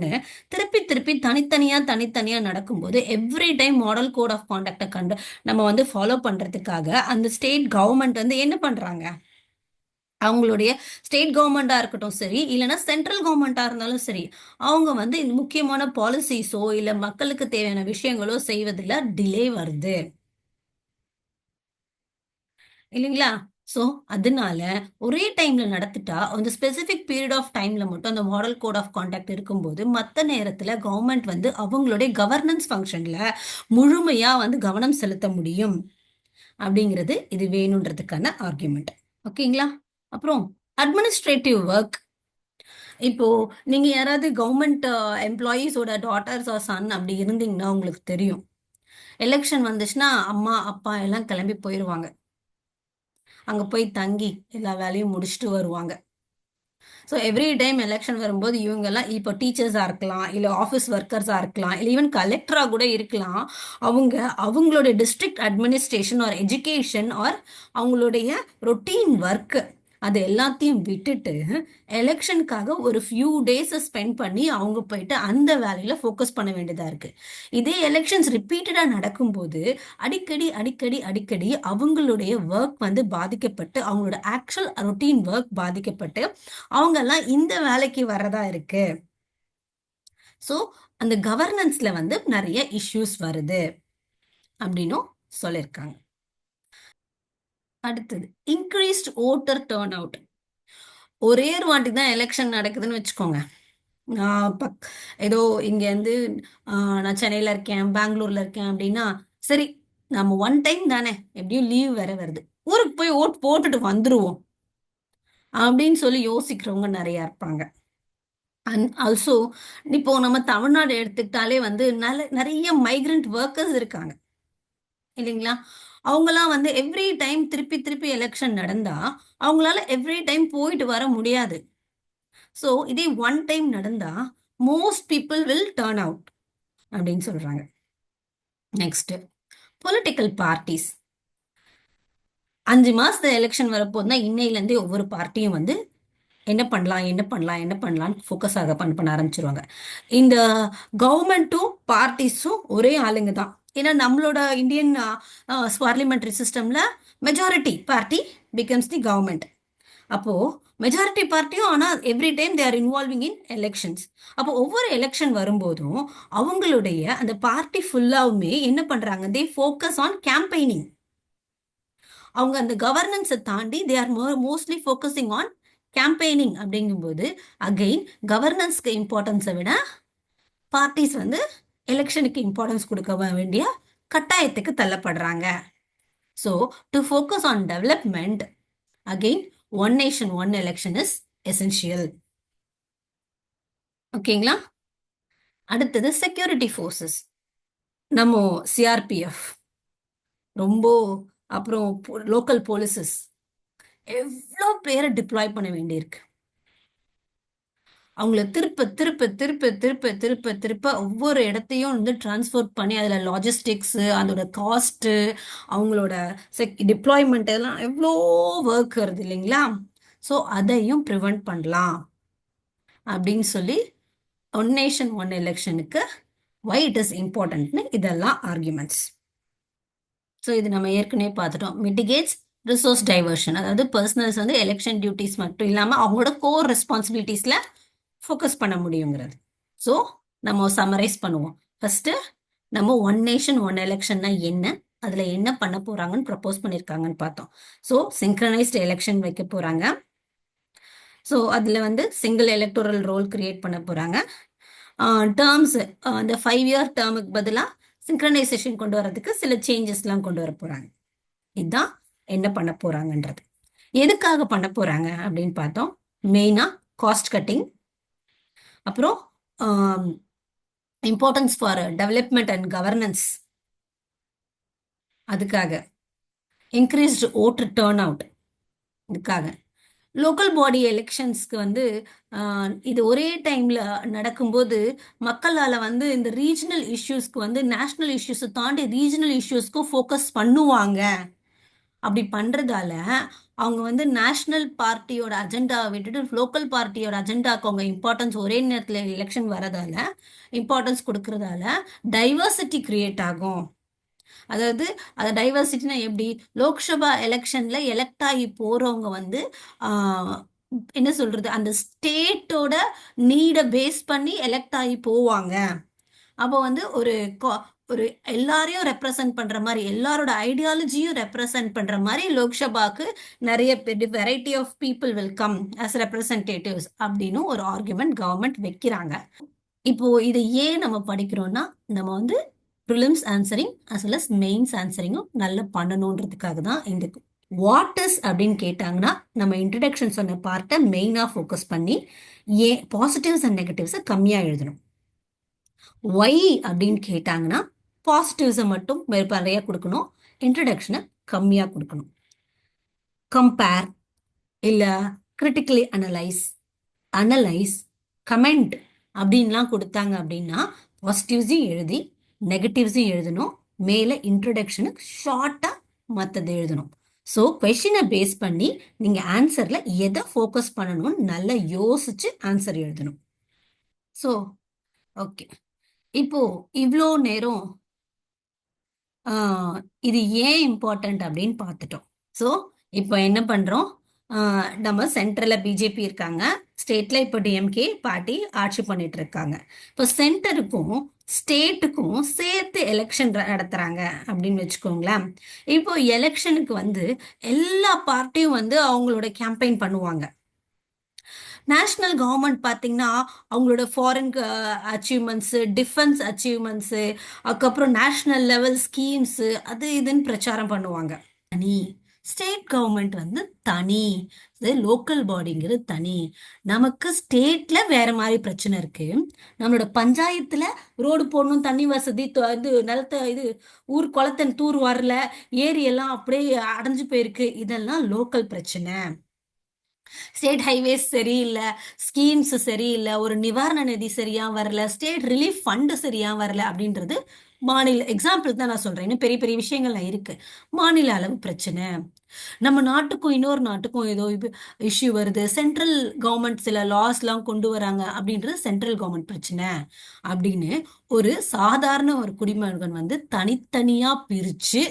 Speaker 1: திருப்பி திருப்பி தனித்தனியா நடக்கும்போது every time model code of கான்டாக்டை கண்டு நம்ம வந்து ஃபாலோ பண்றதுக்காக அந்த ஸ்டேட் கவர்மெண்ட் வந்து என்ன பண்றாங்க? அவங்களுடைய ஸ்டேட் கவர்மெண்டா இருக்கட்டும் சரி, இல்லைன்னா சென்ட்ரல் கவர்மெண்டா இருந்தாலும் சரி, அவங்க வந்து இந்த முக்கியமான பாலிசிஸோ இல்ல மக்களுக்கு தேவையான விஷயங்களோ செய்வதில் டிலே வருது இல்லைங்களா? ஸோ அதனால ஒரே டைம்ல நடத்திட்டா அந்த ஸ்பெசிபிக் பீரியட் ஆஃப் டைம்ல மட்டும் அந்த மாடல் கோட் ஆஃப் கான்டாக்ட் இருக்கும்போது மற்ற நேரத்துல கவர்மெண்ட் வந்து அவங்களுடைய கவர்னன்ஸ் ஃபங்க்ஷன்ல முழுமையா வந்து கவனம் செலுத்த முடியும் அப்படிங்கிறது இது வேணுன்றதுக்கான ஆர்குமெண்ட். ஓகேங்களா? அப்புறம் அட்மினிஸ்ட்ரேட்டிவ் ஒர்க். இப்போ நீங்க யாராவது கவர்மெண்ட் எம்ப்ளாயீஸோட டாட்டர்ஸ் ஆர் சன் அப்படி இருந்தீங்கன்னா உங்களுக்கு தெரியும். எலெக்ஷன் வந்துச்சுன்னா அம்மா அப்பா எல்லாம் கிளம்பி போயிருவாங்க. அங்க போய் தங்கி எல்லா வேலையும் முடிச்சுட்டு வருவாங்க. ஸோ எவ்ரி டைம் எலெக்ஷன் வரும்போது இவங்கெல்லாம் இப்போ டீச்சர்ஸாக இருக்கலாம், இல்லை ஆஃபீஸ் ஒர்க்கர்ஸாக இருக்கலாம், இல்லை ஈவன் கலெக்டராக கூட இருக்கலாம். அவங்க அவங்களுடைய district administration or education or அவங்களுடைய ரொட்டீன் ஒர்க் அது எல்லாத்தையும் விட்டுட்டு எலெக்ஷனுக்காக ஒரு ஃபியூ டேஸ் ஸ்பெண்ட் பண்ணி அவங்க போயிட்டு அந்த வேலையில ஃபோக்கஸ் பண்ண வேண்டியதா இருக்கு. இதே எலெக்ஷன்ஸ் ரிப்பீட்டடா நடக்கும்போது அடிக்கடி அவங்களுடைய ஒர்க் வந்து பாதிக்கப்பட்டு அவங்களோட ஆக்சுவல் ரொட்டீன் ஒர்க் பாதிக்கப்பட்டு அவங்க எல்லாம் இந்த வேலைக்கு வர்றதா இருக்கு. ஸோ அந்த கவர்னன்ஸ்ல வந்து நிறைய இஷ்யூஸ் வருது அப்படின்னும் சொல்லியிருக்காங்க. அடுத்தது இன்க்ரீஸ்ட் ஓட்டர் டேர்ன் அவுட். ஒரே ஒரு வாட்டி தான் எலெக்ஷன் நடக்குதுன்னு வச்சுக்கோங்க. நான் ஏதோ இங்கேருந்து நான் சென்னையில் இருக்கேன், பெங்களூர்ல இருக்கேன் அப்படின்னா சரி நம்ம ஒன் டைம் தானே எப்படியும் லீவ் வேற வருது, ஊருக்கு போய் ஓட் போட்டுட்டு வந்துருவோம் அப்படின்னு சொல்லி யோசிக்கிறவங்க நிறைய இருப்பாங்க. அண்ட் ஆல்சோ இப்போ நம்ம தமிழ்நாடு எடுத்துக்கிட்டாலே வந்து நிறைய மைக்ரண்ட் ஒர்க்கர்ஸ் இருக்காங்க இல்லைங்களா? அவங்கெல்லாம் வந்து எவ்ரி டைம் திருப்பி திருப்பி எலெக்ஷன் நடந்தா அவங்களால எவ்ரி டைம் போயிட்டு வர முடியாது. ஸோ இதே ஒன் டைம் நடந்தா most people will turn out அப்படின்னு சொல்றாங்க. Next political parties. 5 மாசத்து எலெக்ஷன் வரப்போதுனா இன்னையில இருந்தே ஒவ்வொரு பார்ட்டியும் வந்து என்ன பண்ணலாம் என்ன பண்ணலாம் என்ன பண்ணலாம்னு ஃபோக்கஸ் பண்ண ஆரம்பிச்சிருவாங்க. இந்த கவர்மெண்ட்டும் பார்ட்டிஸும் ஒரே ஆளுங்க தான். ஏன்னா நம்மளோட இந்தியன் பார்லிமெண்டரி சிஸ்டம்ல majority party becomes the government. அப்போ மெஜாரிட்டி பார்ட்டியும் ஆனா every time they are involving in elections. அப்போ ஒவ்வொரு எலெக்ஷன் வரும்போதும் அவங்களுடைய அந்த பார்ட்டி ஃபுல்லாவுமே என்ன பண்றாங்க, தே ஃபோக்கஸ் ஆன் கேம்பெயினிங். அவங்க அந்த கவர்னன்ஸை தாண்டி they are mostly focusing on campaigning. அப்படிங்கும்போது அகெயின் கவர்னன்ஸ்க்கு இம்பார்ட்டன்ஸை விட பார்ட்டிஸ் வந்து எலெக்ஷனுக்கு இம்பார்ட்டன்ஸ் கொடுக்க வேண்டிய கட்டாயத்துக்கு தள்ளப்படுறாங்க. So to focus on development again one nation one election is essential. ஓகேங்களா? அடுத்தது செக்யூரிட்டி ஃபோர்ஸஸ். நம்ம சிஆர்பிஎஃப் ரொம்ப, அப்புறம் லோக்கல் போலீசஸ் எவ்வளோ பேரை டிப்ளாய் பண்ண வேண்டியிருக்கு. அவங்கள திருப்ப திருப்ப திருப்ப திருப்ப திருப்ப திருப்ப ஒவ்வொரு இடத்தையும் வந்து டிரான்ஸ்போர்ட் பண்ணி அதில் லாஜிஸ்டிக்ஸ், அதோட காஸ்ட்டு, அவங்களோட டிப்ளாய்மெண்ட் எல்லாம் எவ்வளோ ஒர்க் வருது இல்லைங்களா? ஸோ அதையும் ப்ரிவெண்ட் பண்ணலாம் அப்படின்னு சொல்லி ஒன் நேஷன் ஒன் எலெக்ஷனுக்கு வை இட் இஸ் இம்பார்ட்டன்ட்னு இதெல்லாம் ஆர்குமெண்ட்ஸ். ஸோ இது நம்ம ஏற்கனவே பார்த்துட்டோம். மிட்டிகேட்ஸ் ரிசோர்ஸ் டைவர்ஷன், அதாவது பர்சனல்ஸ் வந்து எலெக்ஷன் டியூட்டிஸ் மட்டும் இல்லாமல் அவங்களோட கோர் ரெஸ்பான்சிபிலிட்டிஸில் ஃபோக்கஸ் பண்ண முடியுங்கிறது. ஸோ நம்ம சம்மரைஸ் பண்ணுவோம். ஃபர்ஸ்ட் நம்ம ஒன் நேஷன் ஒன் எலெக்ஷன்னா என்ன, அதில் என்ன பண்ண போறாங்கன்னு ப்ரப்போஸ் பண்ணியிருக்காங்கன்னு பார்த்தோம். ஸோ சிங்க்ரனைஸ்டு எலெக்ஷன் வைக்க போறாங்க. ஸோ அதில் வந்து சிங்கிள் எலக்டோரல் ரோல் கிரியேட் பண்ண போறாங்க. டேர்ம்ஸ் அந்த 5 year டேர்முக்கு பதிலாக சிங்க்ரனைசேஷன் கொண்டு வரதுக்கு சில சேஞ்சஸ்லாம் கொண்டு வர போறாங்க. இதுதான் என்ன பண்ண போறாங்கன்றது. எதுக்காக பண்ண போறாங்க அப்படின்னு பார்த்தோம். மெயினா காஸ்ட் கட்டிங், அப்புறம் importance for development and governance, அதுக்காக இன்க்ரீஸ்டு ஓட்டர் டேர்ன் அவுட், இதுக்காக லோக்கல் பாடி எலெக்ஷன்ஸ்க்கு வந்து இது ஒரே டைம்ல நடக்கும்போது மக்களால் வந்து இந்த ரீஜனல் இஷ்யூஸ்க்கு வந்து நேஷனல் இஷ்யூஸை தாண்டி ரீஜனல் இஷ்யூஸ்க்கும் ஃபோக்கஸ் பண்ணுவாங்க. அப்படி பண்றதால அவங்க வந்து நேஷனல் பார்ட்டியோட அஜெண்டாவை விட்டுட்டு லோக்கல் பார்ட்டியோட அஜெண்டாக்கு அவங்க இம்பார்ட்டன்ஸ் ஒரே நேரத்தில் எலெக்ஷன் வரதால இம்பார்ட்டன்ஸ் கொடுக்கறதால டைவர்சிட்டி கிரியேட் ஆகும். அதாவது அந்த டைவர்சிட்டினா எப்படி, லோக்சபா எலெக்ஷன்ல எலெக்ட் ஆகி போறவங்க வந்து என்ன சொல்றது, அந்த ஸ்டேட்டோட நீடை பேஸ் பண்ணி எலெக்ட் ஆகி போவாங்க. அப்போ வந்து ஒரு எல்லாரையும் ரெப்ரசன்ட் பண்ற மாதிரி, எல்லாரோட ஐடியாலஜியும் ரெப்ரசன்ட் பண்ற மாதிரி லோக்சபாக்கு நிறைய variety of people will come as representatives அப்படின்னு ஒரு ஆர்குமெண்ட் கவர்மெண்ட் வைக்கிறாங்க. இப்போ இதை ஏன் நம்ம படிக்கிறோம்னா, நம்ம வந்து prelims answering as well as mains ஆன்சரிங்கும் நல்லா பண்ணணுன்றதுக்காக தான் இந்த வாட் இஸ் அப்படின்னு கேட்டாங்கன்னா நம்ம இன்ட்ரடக்ஷன் சொன்ன பார்ட்டை மெயினாக ஃபோக்கஸ் பண்ணி ஏன் பாசிட்டிவ்ஸ் அண்ட் நெகட்டிவ்ஸை கம்மியாக எழுதணும். ஒய் அப்படின்னு கேட்டாங்கன்னா பாசிட்டிவ்ஸை மட்டும் நிறைய கொடுக்கணும், இன்ட்ரடக்ஷனை கம்மியாக கொடுக்கணும். கம்பேர் இல்லை கிரிட்டிக்கலி அனலைஸ் கமெண்ட் அப்படின்லாம் கொடுத்தாங்க அப்படின்னா பாசிட்டிவ்ஸையும் எழுதி நெகட்டிவ்ஸையும் எழுதணும். மேலே இன்ட்ரடக்ஷனுக்கு ஷார்ட்டாக மற்றது எழுதணும். ஸோ கொஷினை பேஸ் பண்ணி நீங்கள் ஆன்சரில் எதை ஃபோக்கஸ் பண்ணணும்னு நல்லா யோசிச்சு ஆன்சர் எழுதணும். ஸோ ஓகே, இப்போ இவ்வளோ நேரம் இது ஏன் இம்பார்ட்டன்ட் அப்படின்னு பார்த்துட்டோம். ஸோ இப்போ என்ன பண்ணுறோம், நம்ம சென்ட்ரலில் பிஜேபி இருக்காங்க, ஸ்டேட்டில் இப்போ டிஎம்கே பார்ட்டி ஆட்சி பண்ணிட்டு இருக்காங்க. இப்போ சென்டருக்கும் ஸ்டேட்டுக்கும் சேர்த்து எலெக்ஷன் நடத்துகிறாங்க அப்படின்னு வச்சுக்கோங்களேன். இப்போ எலெக்ஷனுக்கு வந்து எல்லா பார்ட்டியும் வந்து அவங்களோட கேம்பெயின் பண்ணுவாங்க. நேஷனல் கவர்மெண்ட் பார்த்தீங்கன்னா அவங்களோட ஃபாரின் அச்சீவ்மெண்ட்ஸு, டிஃபென்ஸ் அச்சீவ்மெண்ட்ஸு, அதுக்கப்புறம் நேஷ்னல் லெவல் ஸ்கீம்ஸு அது இதுன்னு பிரச்சாரம் பண்ணுவாங்க. தனி ஸ்டேட் கவர்மெண்ட் வந்து தனி, லோக்கல் பாடிங்கிறது தனி. நமக்கு ஸ்டேட்ல வேற மாதிரி பிரச்சனை இருக்கு. நம்மளோட பஞ்சாயத்துல ரோடு போடணும், தண்ணி வசதி, இது நிலத்த இது ஊர் குளத்தன் தூர் வரல, ஏரி எல்லாம் அப்படியே அடைஞ்சு போயிருக்கு, இதெல்லாம் லோக்கல் பிரச்சனை. ஸ்டேட் ஹைவேஸ் சரியில்லை, ஸ்கீம்ஸ் சரியில்லை, ஒரு நிவாரண நிதி சரியா வரல, ஸ்டேட் ரிலீஃப் ஃபண்டு சரியா வரல அப்படின்றது மாநில எக்ஸாம்பிள் தான் நான் சொல்றேன். இன்னும் பெரிய பெரிய விஷயங்கள்லாம் இருக்கு. மாநில அளவு பிரச்சனை. நம்ம நாட்டுக்கும் இன்னொரு நாட்டுக்கும் ஏதோ இஷ்யூ வருது, சென்ட்ரல் கவர்மெண்ட் சில லாஸ் எல்லாம் கொண்டு வராங்க அப்படின்றது சென்ட்ரல் கவர்மெண்ட் பிரச்சனை அப்படின்னு ஒரு சாதாரண ஒரு குடிமகன் வந்து தனித்தனியா பிரிச்சு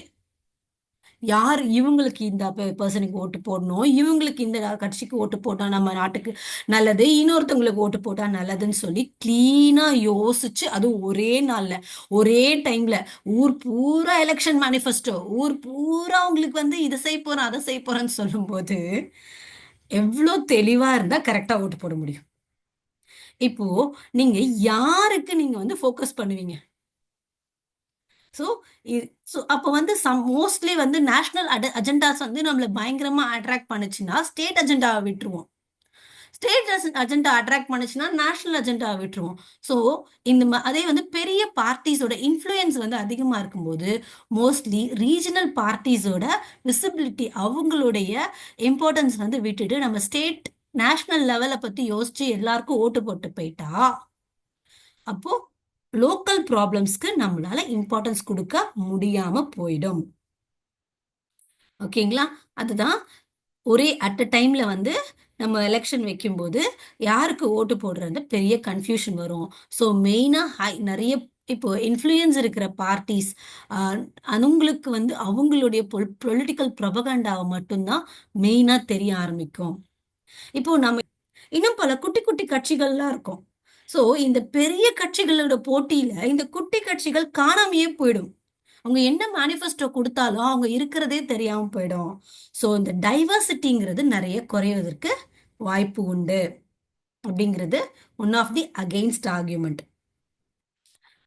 Speaker 1: யார் இவங்களுக்கு இந்த பர்சனுக்கு ஓட்டு போடணும், இவங்களுக்கு இந்த கட்சிக்கு ஓட்டு போட்டா நம்ம நாட்டுக்கு நல்லது, இன்னொருத்தவங்களுக்கு ஓட்டு போட்டா நல்லதுன்னு சொல்லி கிளீனா யோசிச்சு, அதுவும் ஒரே நாள்ல ஒரே டைம்ல ஊர் பூரா எலெக்ஷன் மேனிஃபெஸ்டோ, ஊர் பூரா உங்களுக்கு வந்து இதை செய்ய போறேன் அதை செய்ய போறேன்னு சொல்லும்போது எவ்வளோ தெளிவா இருந்தா கரெக்டா ஓட்டு போட முடியும். இப்போ நீங்க யாருக்கு நீங்க வந்து ஃபோக்கஸ் பண்ணுவீங்க? ஸோ ஸோ அப்போ வந்து மோஸ்ட்லி வந்து நேஷனல் அஜெண்டாஸ் வந்து நம்மளை பயங்கரமா அட்ராக்ட் பண்ணுச்சுன்னா ஸ்டேட் அஜெண்டாவை விட்டுருவோம். ஸ்டேட் அஜெண்டா அட்ராக்ட் பண்ணுச்சுன்னா நேஷனல் அஜெண்டாவை விட்டுருவோம். ஸோ அதே வந்து பெரிய பார்ட்டிஸோட இன்ஃப்ளூயன்ஸ் வந்து அதிகமா இருக்கும்போது மோஸ்ட்லி ரீஜனல் பார்ட்டிஸோட விசிபிலிட்டி, அவங்களுடைய இம்பார்ட்டன்ஸ் வந்து விட்டுட்டு நம்ம ஸ்டேட் நேஷனல் லெவலை பத்தி யோசிச்சு எல்லாருக்கும் ஓட்டு போட்டு போயிட்டா அப்போ லோக்கல் ப்ராப்ளம்ஸ்க்கு நம்மளால இம்பார்ட்டன்ஸ் கொடுக்க முடியாம போயிடும். ஓகேங்களா? அதுதான் ஒரே அட் அ டைம்ல வந்து நம்ம எலெக்ஷன் வைக்கும்போது யாருக்கு ஓட்டு போடுறது பெரிய கன்ஃபியூஷன் வரும். ஸோ மெயினா நிறைய இப்போ இன்ஃப்ளூயன்ஸ் இருக்கிற பார்ட்டிஸ் அவங்களுக்கு வந்து அவங்களுடைய பொலிட்டிக்கல் ப்ரொபகண்டாவை மட்டும்தான் மெயினா தெரிய ஆரம்பிக்கும். இப்போ நம்ம இன்னும் பல குட்டி குட்டி கட்சிகள்லாம் இருக்கும். ஸோ இந்த பெரிய கட்சிகளோட போட்டியில இந்த குட்டி கட்சிகள் காணாமையே போயிடும். அவங்க என்ன மேனிஃபெஸ்டோ கொடுத்தாலும் அவங்க இருக்கிறதே தெரியாம போயிடும். ஸோ இந்த டைவர்சிட்டிங்கிறது நிறைய குறைவதற்கு வாய்ப்பு உண்டு அப்படிங்கிறது one of the against argument.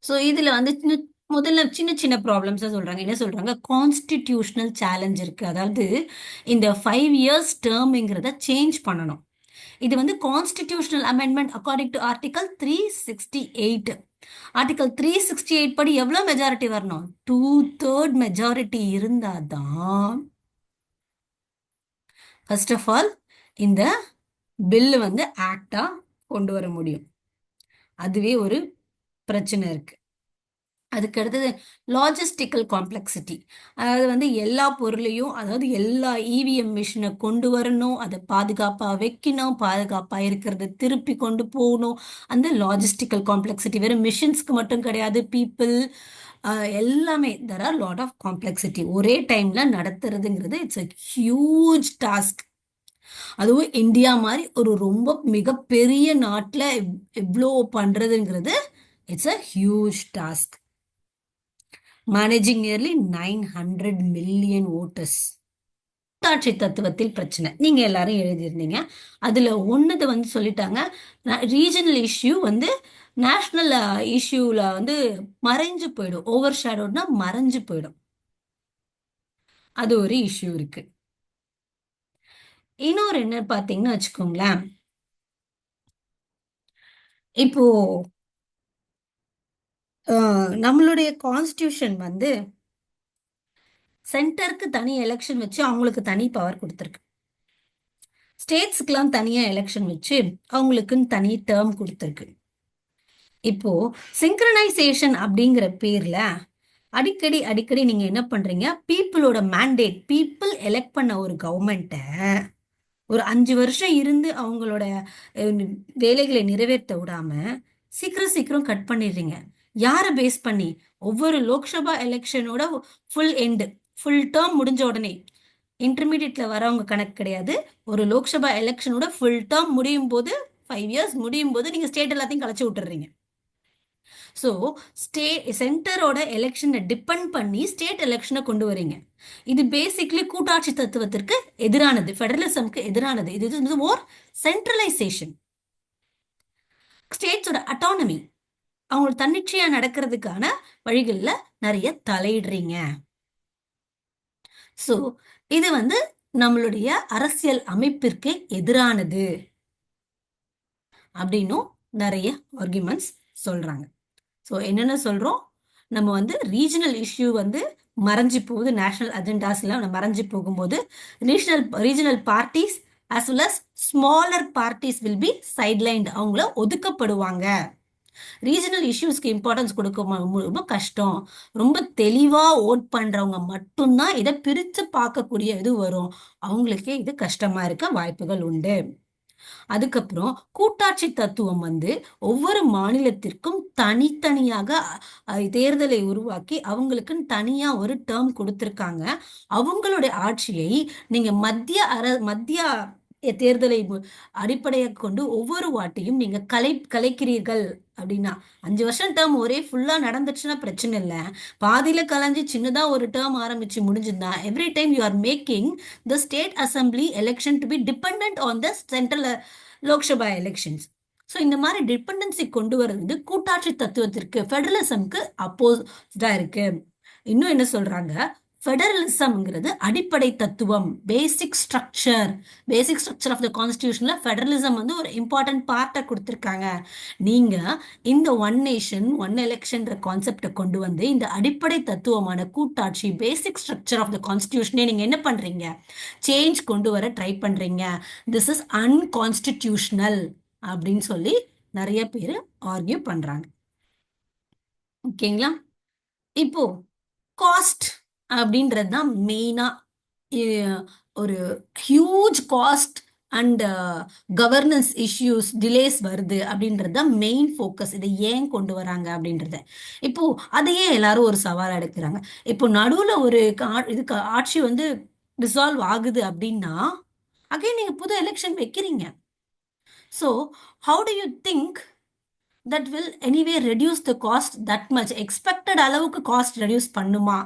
Speaker 1: ஸோ இதுல வந்து முதல்ல சின்ன சின்ன ப்ராப்ளம்ஸா சொல்றாங்க. என்ன சொல்றாங்க? கான்ஸ்டிடியூஷனல் சேலஞ்ச் இருக்கு. அதாவது இந்த 5 years டேர்ம்ங்கிறத சேஞ்ச் பண்ணணும். இது வந்து constitutional amendment according to article 368. Article 368 படி எவ்வளவு மெஜாரிட்டி வரணும்? 2/3 மெஜாரிட்டி இருந்தாதான் ஃபர்ஸ்ட் ஆஃப் ஆல் இந்த பில்லு வந்து ஆக்டா கொண்டு வர முடியும். அதுவே ஒரு பிரச்சனை இருக்கு. அதுக்கு அடுத்தது லாஜிஸ்டிக்கல் காம்ப்ளெக்சிட்டி. அதாவது வந்து எல்லா பொருளையும், அதாவது எல்லா இவிஎம் மிஷினை கொண்டு வரணும், அதை பாதுகாப்பாக வைக்கணும், பாதுகாப்பாக இருக்கிறத திருப்பி கொண்டு போகணும். அந்த லாஜிஸ்டிக்கல் காம்ப்ளெக்சிட்டி வெறும் மிஷின்ஸ்க்கு மட்டும் கிடையாது, பீப்புள் எல்லாமே there are lot of complexity. ஒரே டைம்ல நடத்துறதுங்கிறது இட்ஸ் அ ஹியூஜ் டாஸ்க். அதுவும் இந்தியா மாதிரி ஒரு ரொம்ப மிகப்பெரிய நாட்டில் எவ்வளோ பண்றதுங்கிறது it's a huge task. Managing nearly 900 million voters. கூட்டாட்சி தத்துவத்தில் பிரச்சனை நீங்க எல்லாரும் எழுதியிருந்தீங்க. அதுல ஒன்னது வந்து சொல்லிட்டாங்க, ரீஜனல் இஷ்யூ வந்து நேஷனல் இஷ்யூல வந்து மறைஞ்சு போயிடும். ஓவர் ஷேடோட்னா மறைஞ்சு போயிடும். அது ஒரு இஷ்யூ இருக்கு. இன்னொரு என்ன பாத்தீங்கன்னா வச்சுக்கோங்களேன், இப்போ நம்மளுடைய கான்ஸ்டியூஷன் வந்து சென்டருக்கு தனி எலெக்ஷன் வச்சு அவங்களுக்கு தனி பவர் கொடுத்துருக்கு. ஸ்டேட்ஸ்க்குலாம் தனியா எலெக்ஷன் வச்சு அவங்களுக்குன்னு தனி டேர்ம் கொடுத்துருக்கு. இப்போ சிங்க்ரனைசேஷன் அப்படிங்கிற பேர்ல அடிக்கடி அடிக்கடி நீங்க என்ன பண்றீங்க? பீப்புளோட மேண்டேட், பீப்புள் எலெக்ட் பண்ண ஒரு கவர்மெண்ட்டை ஒரு 5 வருஷம் இருந்து அவங்களோட வேலைகளை நிறைவேற்ற விடாம சீக்கிரம் சீக்கிரம் கட் பண்ணிடுறீங்க. யாரை பேஸ் பண்ணி? ஒவ்வொரு லோக்சபா எலெக்ஷனோட ஃபுல் எண்டு, ஃபுல் டேர்ம் முடிஞ்ச உடனே இன்டர்மீடியட்ல வரவங்க கணக்கு கிடையாது. ஒரு லோக்சபா எலெக்ஷனோட ஃபுல் டேர்ம் முடியும் போது 5 years முடியும் போது நீங்க ஸ்டேட் எல்லாத்தையும் கலைச்சு விட்டுறீங்க. ஸோ சென்டரோட எலெக்ஷனை டிபெண்ட் பண்ணி ஸ்டேட் எலெக்ஷனை கொண்டு வரீங்க. இது பேசிக்லி கூட்டாட்சி தத்துவத்திற்கு எதிரானது, ஃபெடரலிசம்க்கு எதிரானது. இது மோர் சென்ட்ரலைசேஷன். ஸ்டேட்ஸோட அட்டானமி, அவங்களோட தன்னிச்சையா நடக்கிறதுக்கான வழிகளில் நிறைய தலையிடுறீங்க. ஸோ இது வந்து நம்மளுடைய அரசியல் அமைப்பிற்கு எதிரானது அப்படின்னும் நிறைய ஆர்குமெண்ட்ஸ் சொல்றாங்க. ஸோ என்னென்ன சொல்றோம்? நம்ம வந்து ரீஜனல் இஷ்யூ வந்து மறைஞ்சு போகுது, நேஷனல் அஜெண்டாஸ்ல மறைஞ்சு போகும்போது regional parties as well as smaller parties will be sidelined, அவங்கள ஒதுக்கப்படுவாங்க. ரீஜனல் இஷ்யூஸ்க்கு இம்பார்ட்டன்ஸ் கொடுக்க ரொம்ப கஷ்டம். ரொம்ப தெளிவா ஓட் பண்றவங்க மட்டும்தான் இதை பிரித்து பார்க்கக்கூடிய இது வரும். அவங்களுக்கே இது கஷ்டமா இருக்க வாய்ப்புகள் உண்டு. அதுக்கப்புறம் கூட்டாட்சி தத்துவம் வந்து ஒவ்வொரு மாநிலத்திற்கும் தனித்தனியாக தேர்தலை உருவாக்கி அவங்களுக்குன்னு தனியா ஒரு டேர்ம் கொடுத்திருக்காங்க. அவங்களுடைய ஆட்சியை நீங்க மத்திய தேர்தலை அடிப்படையாக கொண்டு ஒவ்வொரு வாட்டியும் நீங்க கலைக்கிறீர்கள் அப்படின்னா, 5 வருஷம் டேர்ம் ஒரே ஃபுல்லா நடந்துச்சுன்னா பிரச்சனை இல்லை. பாதியில கலைஞ்சு சின்னதா ஒரு டேர்ம் ஆரம்பிச்சு முடிஞ்சிருந்தா every time you are making the state assembly election to be depend on the central Lok Sabha elections. So இந்த மாதிரி டிபெண்டன்சி கொண்டு வர்றது கூட்டாட்சி தத்துவத்திற்கு, ஃபெடரலிசம்க்கு அப்போஸ்டா இருக்கு. இன்னும் என்ன சொல்றாங்க, ஃபெடரலிசம்ங்கிறது அடிப்படை தத்துவம், பேசிக் ஸ்ட்ரக்சர் ஆஃப் த கான்ஸ்டியூஷன்ல ஃபெடரலிசம் வந்து ஒரு இம்பார்ட்டன்ட் பார்ட்டை கொடுத்துருக்காங்க. நீங்க இந்த ஒன் நேஷன் ஒன் எலெக்ஷன்ற கான்செப்டை கொண்டு வந்து இந்த அடிப்படை தத்துவமான கூட்டாட்சி, பேசிக் ஸ்ட்ரக்சர் ஆஃப் த கான்ஸ்டியூஷனே நீங்க என்ன பண்றீங்க, சேஞ்ச் கொண்டு வர ட்ரை பண்றீங்க. திஸ் இஸ் அன்கான்ஸ்டிடியூஷனல் அப்படின்னு சொல்லி நிறைய பேர் ஆர்கியூ பண்றாங்க. ஓகேங்களா? இப்போ காஸ்ட் அப்படின்றது தான் மெயினா ஒரு huge cost and governance issues delays வருது அப்படின்றது தான் மெயின் ஃபோக்கஸ். இதை ஏன் கொண்டு வராங்க அப்படின்றத இப்போ அதையே எல்லாரும் ஒரு சவால் எடுக்கிறாங்க. இப்போ நடுவில் ஒரு இதுக்கு ஆட்சி வந்து டிசால்வ் ஆகுது அப்படின்னா அகைன் நீங்க புது எலெக்ஷன் வைக்கிறீங்க. So how to you think that will anyway reduce the cost that much? Expected அளவுக்கு காஸ்ட் ரெடியூஸ் பண்ணுமா?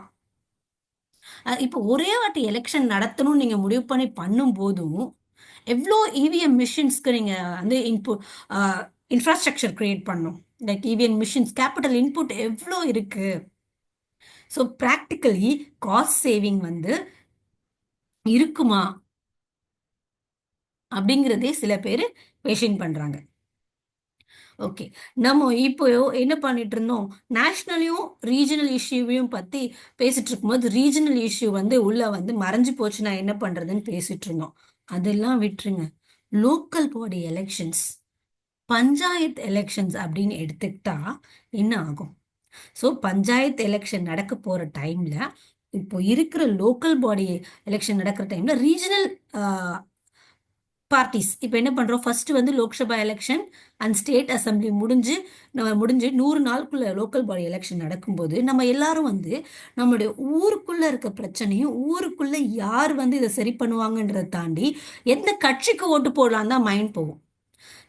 Speaker 1: இப்போ ஒரே வாட்டி எலெக்ஷன் நடத்தணும்னு நீங்க முடிவு பண்ணி பண்ணும் போதும் எவ்வளோ இவிஎம் மிஷின்ஸ்க்கு நீங்க வந்து இன்ஃப்ராஸ்ட்ரக்சர் கிரியேட் பண்ணும். Like EVM machines capital input எவ்வளோ இருக்கு. ஸோ ப்ராக்டிக்கலி காஸ்ட் சேவிங் வந்து இருக்குமா அப்படிங்கிறதே சில பேர் கொஷின் பண்றாங்க. ஓகே, நம்ம இப்போ என்ன பண்ணிட்டு இருந்தோம், நேஷனலையும் ரீஜனல் இஷ்யூவையும் பத்தி பேசிட்டு இருக்கும்போது ரீஜனல் இஷ்யூ வந்து உள்ள வந்து மறைஞ்சு போச்சுன்னா என்ன பண்றதுன்னு பேசிட்டு இருந்தோம். அதெல்லாம் விட்டுருங்க. Local body elections, panchayat elections அப்படின்னு எடுத்துக்கிட்டா என்ன ஆகும்? ஸோ பஞ்சாயத்து எலெக்ஷன் நடக்க போற டைம்ல, இப்போ இருக்கிற லோக்கல் பாடி எலெக்ஷன் நடக்கிற டைம்ல ரீஜனல் பார்ட்டிஸ் இப்போ என்ன பண்றோம், ஃபர்ஸ்ட் வந்து Lok Sabha election and state assembly முடிஞ்சு 100 நாளுக்குள்ள லோக்கல் பாடி எலெக்ஷன் நடக்கும்போது நம்ம எல்லாரும் வந்து நம்மளுடைய ஊருக்குள்ள இருக்க பிரச்சனையும் ஊருக்குள்ள யார் வந்து இதை சரி பண்ணுவாங்கன்றதை தாண்டி எந்த கட்சிக்கு ஓட்டு போடலாம் தான் மைண்ட் போகும்.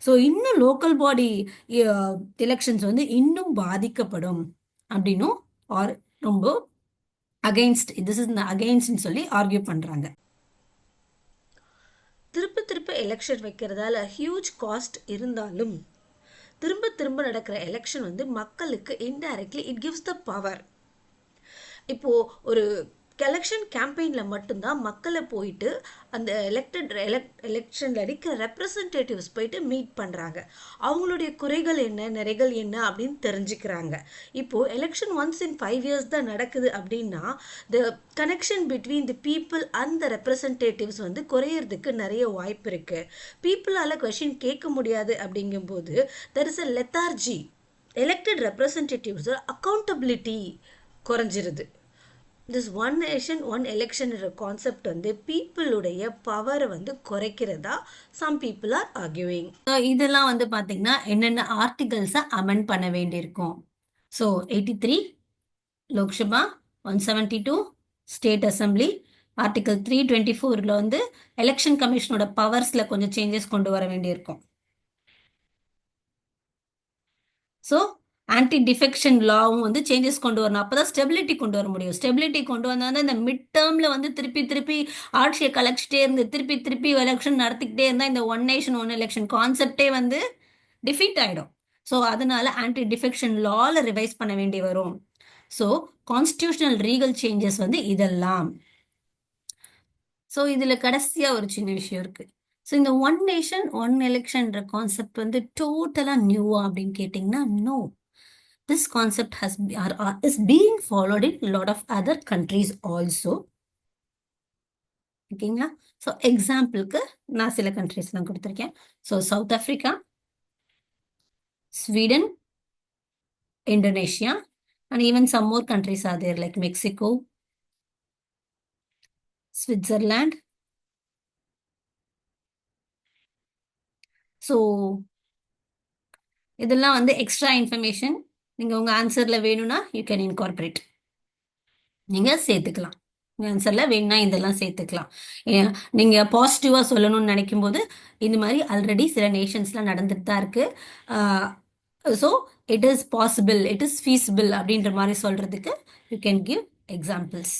Speaker 1: ஸோ இன்னும் லோக்கல் பாடி எலெக்ஷன்ஸ் வந்து இன்னும் பாதிக்கப்படும் அப்படின்னும் ஆர் ரொம்ப அகெயின்ஸ்ட், திஸ் இஸ் அகெயின்ஸ்ட்னு சொல்லி ஆர்கியூ பண்றாங்க. திரும்ப திரும்ப எலெக்ஷன் வைக்கிறதால ஹியூஜ் காஸ்ட் இருந்தாலும் திரும்ப திரும்ப நடக்கிற எலெக்ஷன் வந்து மக்களுக்கு indirectly it gives the power. இப்போ ஒரு எலெக்ஷன் கேம்பெயின்ல மட்டும்தான் மக்களை போயிட்டு அந்த எலெக்ஷன்ல இருக்கிற ரெப்ரசன்டேட்டிவ்ஸ் போயிட்டு மீட் பண்றாங்க. அவங்களுடைய குறைகள் என்ன, நிறைகள் என்ன அப்படின்னு தெரிஞ்சுக்கிறாங்க. இப்போ எலெக்ஷன் ஒன்ஸ் இன் 5 years தான் நடக்குது அப்படின்னா த connection between the people and the representatives வந்து குறையறதுக்கு நிறைய வாய்ப்பு இருக்கு. பீப்புளால கொஸ்டின் கேட்க முடியாது அப்படிங்கும்போது there is a lethargy. Elected representatives accountability குறைஞ்சிருது. This one nation one election concept வந்து பீப்புளுடைய பவரை வந்து குறைக்கிறதா சம் பீப்புள் ஆர் ஆர்கியூவிங். இதெல்லாம் வந்து பாத்தீங்கன்னா என்னென்ன ஆர்டிகல்ஸை அமெண்ட் பண்ண வேண்டியிருக்கும். So 83 Lok Sabha, 172 state assembly, article 324 வந்து எலெக்ஷன் கமிஷனோட பவர்ஸ்ல கொஞ்சம் சேஞ்சஸ் கொண்டு வர வேண்டியிருக்கும். ஸோ ஆன்டி டிஃபெக்ஷன் லாவும் வந்து சேஞ்சஸ் கொண்டு வரணும். அப்பதான் ஸ்டெபிலிட்டி கொண்டு வர முடியும். ஸ்டெபிலிட்டி கொண்டு வந்தால் இந்த மிட் டேர்ம்ல வந்து திருப்பி திருப்பி ஆட்சியை கலைச்சிட்டே இருந்து திருப்பி திருப்பி எலெக்ஷன் நடத்திக்கிட்டே இருந்தால் இந்த ஒன் நேஷன் ஒன் எலெக்ஷன் கான்செப்டே வந்து டிஃபீட் ஆயிடும். ஸோ அதனால ஆன்டி டிஃபெக்ஷன் லால ரிவைஸ் பண்ண வேண்டி வரும். ஸோ கான்ஸ்டியூஷனல் ரீகல் சேஞ்சஸ் வந்து இதெல்லாம். ஸோ இதுல கடைசியா ஒரு சின்ன விஷயம் இருக்கு. ஸோ இந்த ஒன் நேஷன் ஒன் எலெக்ஷன்ற கான்செப்ட் வந்து டோட்டலா நியூவா அப்படின்னு கேட்டிங்கன்னா no. This concept is being followed in a lot of other countries also. ஓகேங்களா? ஸோ எக்ஸாம்பிளுக்கு நான் சில கண்ட்ரீஸ்லாம் கொடுத்துருக்கேன். So south Africa, Sweden, Indonesia, and even some more countries are there like Mexico, Switzerland. So இதெல்லாம் வந்து எக்ஸ்ட்ரா இன்ஃபர்மேஷன். நீங்கள் உங்கள் ஆன்சரில் வேணும்னா யூ கேன் இன்கார்பரேட், நீங்கள் சேர்த்துக்கலாம். உங்கள் ஆன்சரில் வேணும்னா இதெல்லாம் சேர்த்துக்கலாம். நீங்கள் பாசிட்டிவாக சொல்லணும்னு நினைக்கும் போது இந்த மாதிரி ஆல்ரெடி சில நேஷன்ஸ்லாம் நடந்துட்டு தான் இருக்குது. So it is possible, it is feasible அப்படின்ற மாதிரி சொல்கிறதுக்கு யூ கேன் கிவ் எக்ஸாம்பிள்ஸ்.